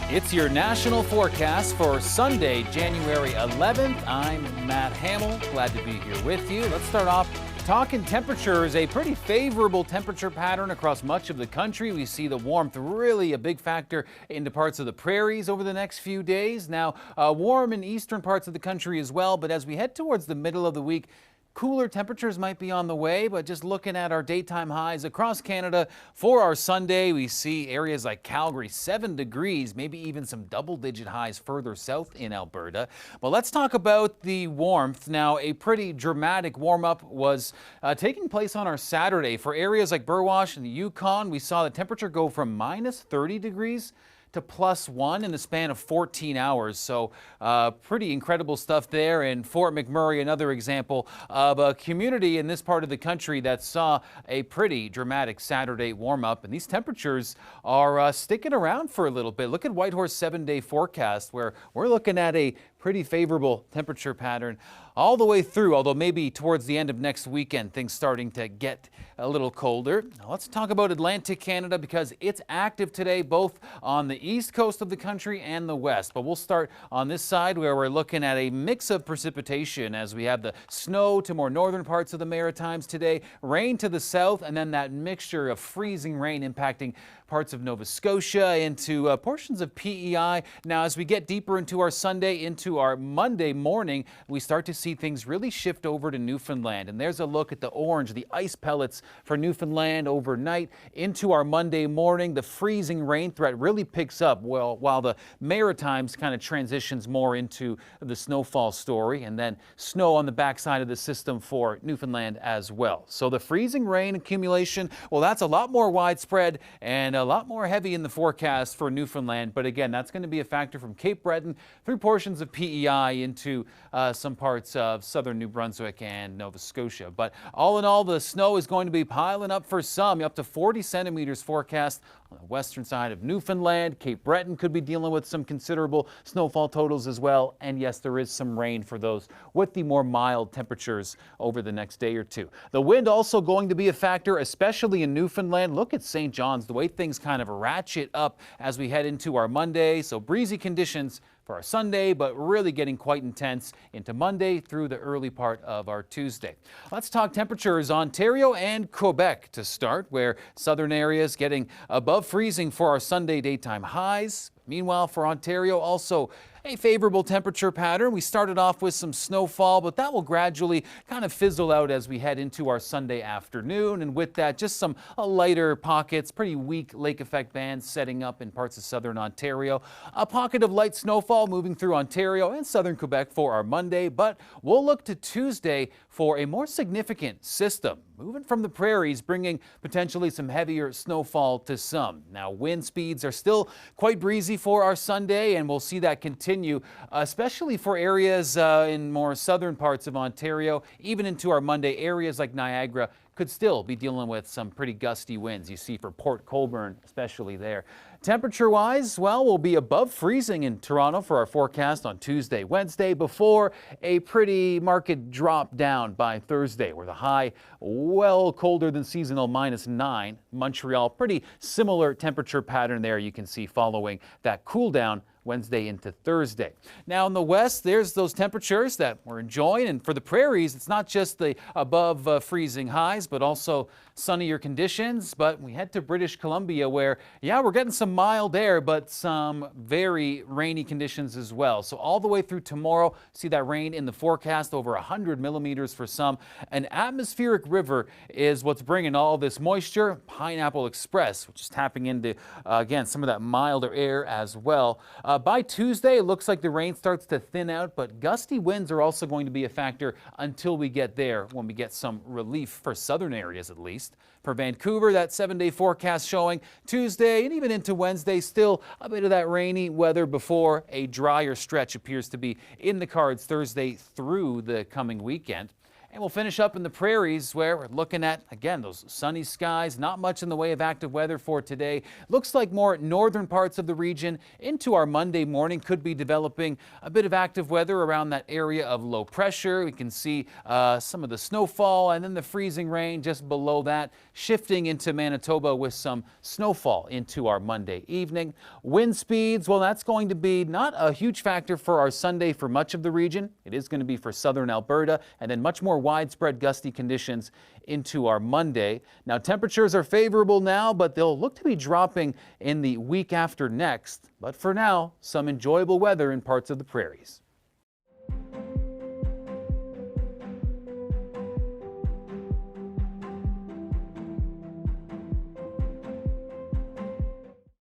It's your national forecast for Sunday, January 11th. I'm Matt Hamel. Glad to be here with you. Let's start off talking temperatures. A pretty favorable temperature pattern across much of the country. We see the warmth really a big factor into parts of the prairies over the next few days. Now, warm in eastern parts of the country as well, but as we head towards the middle of the week, cooler temperatures might be on the way, but just looking at our daytime highs across Canada for our Sunday, we see areas like Calgary, 7 degrees, maybe even some double-digit highs further south in Alberta. But let's talk about the warmth. Now, a pretty dramatic warm-up was taking place on our Saturday. For areas like Burwash and the Yukon, we saw the temperature go from minus 30 degrees to +1 in the span of 14 hours. So pretty incredible stuff there. In Fort McMurray, another example of a community in this part of the country that saw a pretty dramatic Saturday warm-up. And these temperatures are sticking around for a little bit. Look at Whitehorse 7-day forecast, where we're looking at a pretty favorable temperature pattern all the way through, although maybe towards the end of next weekend, things starting to get a little colder. Now let's talk about Atlantic Canada because it's active today, both on the east coast of the country and the west. But we'll start on this side where we're looking at a mix of precipitation as we have the snow to more northern parts of the Maritimes today, rain to the south, and then that mixture of freezing rain impacting parts of Nova Scotia into portions of PEI. Now, as we get deeper into our Sunday, into our Monday morning, we start to see things really shift over to Newfoundland. And there's a look at the orange, the ice pellets for Newfoundland overnight into our Monday morning. The freezing rain threat really picks up while the Maritimes kind of transitions more into the snowfall story, and then snow on the backside of the system for Newfoundland as well. So the freezing rain accumulation, well, that's a lot more widespread and a lot more heavy in the forecast for Newfoundland. But again, that's going to be a factor from Cape Breton through portions of PEI into some parts of southern New Brunswick and Nova Scotia. But all in all, the snow is going to be piling up for some, up to 40 centimeters forecast on the western side of Newfoundland. Cape Breton could be dealing with some considerable snowfall totals as well. And yes, there is some rain for those with the more mild temperatures over the next day or two. The wind also going to be a factor, especially in Newfoundland. Look at St. John's, the way things kind of ratchet up as we head into our Monday. So breezy conditions for our Sunday, but really getting quite intense into Monday through the early part of our Tuesday. Let's talk temperatures. Ontario and Quebec to start, where southern areas getting above freezing for our Sunday daytime highs. Meanwhile, for Ontario, also a favorable temperature pattern. We started off with some snowfall, but that will gradually kind of fizzle out as we head into our Sunday afternoon. And with that, just some lighter pockets, pretty weak lake effect bands setting up in parts of southern Ontario. A pocket of light snowfall moving through Ontario and southern Quebec for our Monday, but we'll look to Tuesday for a more significant system moving from the prairies, bringing potentially some heavier snowfall to some. Now, wind speeds are still quite breezy for our Sunday, and we'll see that continue, especially for areas in more southern parts of Ontario. Even into our Monday, areas like Niagara could still be dealing with some pretty gusty winds. You see for Port Colborne, especially there. Temperature-wise, well, we'll be above freezing in Toronto for our forecast on Tuesday, Wednesday, before a pretty marked drop down by Thursday, where the high, well colder than seasonal, -9. Montreal, pretty similar temperature pattern there you can see following that cool down Wednesday into Thursday. Now in the west, there's those temperatures that we're enjoying, and for the prairies, it's not just the above freezing highs, but also sunnier conditions. But we head to British Columbia where, yeah, we're getting some mild air, but some very rainy conditions as well. So all the way through tomorrow, see that rain in the forecast, over 100 millimeters for some. An atmospheric river is what's bringing all this moisture. Pineapple Express, which is tapping into, again, some of that milder air as well. By Tuesday, it looks like the rain starts to thin out, but gusty winds are also going to be a factor until we get there, when we get some relief for southern areas at least. For Vancouver, that 7-day forecast showing Tuesday and even into Wednesday, still a bit of that rainy weather before a drier stretch appears to be in the cards Thursday through the coming weekend. And we'll finish up in the Prairies, where we're looking at, again, those sunny skies. Not much in the way of active weather for today. Looks like more northern parts of the region into our Monday morning could be developing a bit of active weather around that area of low pressure. We can see some of the snowfall and then the freezing rain just below that, shifting into Manitoba with some snowfall into our Monday evening. Wind speeds, well, that's going to be not a huge factor for our Sunday for much of the region. It is going to be for southern Alberta, and then much more widespread gusty conditions into our Monday. Now, temperatures are favorable now, but they'll look to be dropping in the week after next. But for now, some enjoyable weather in parts of the Prairies.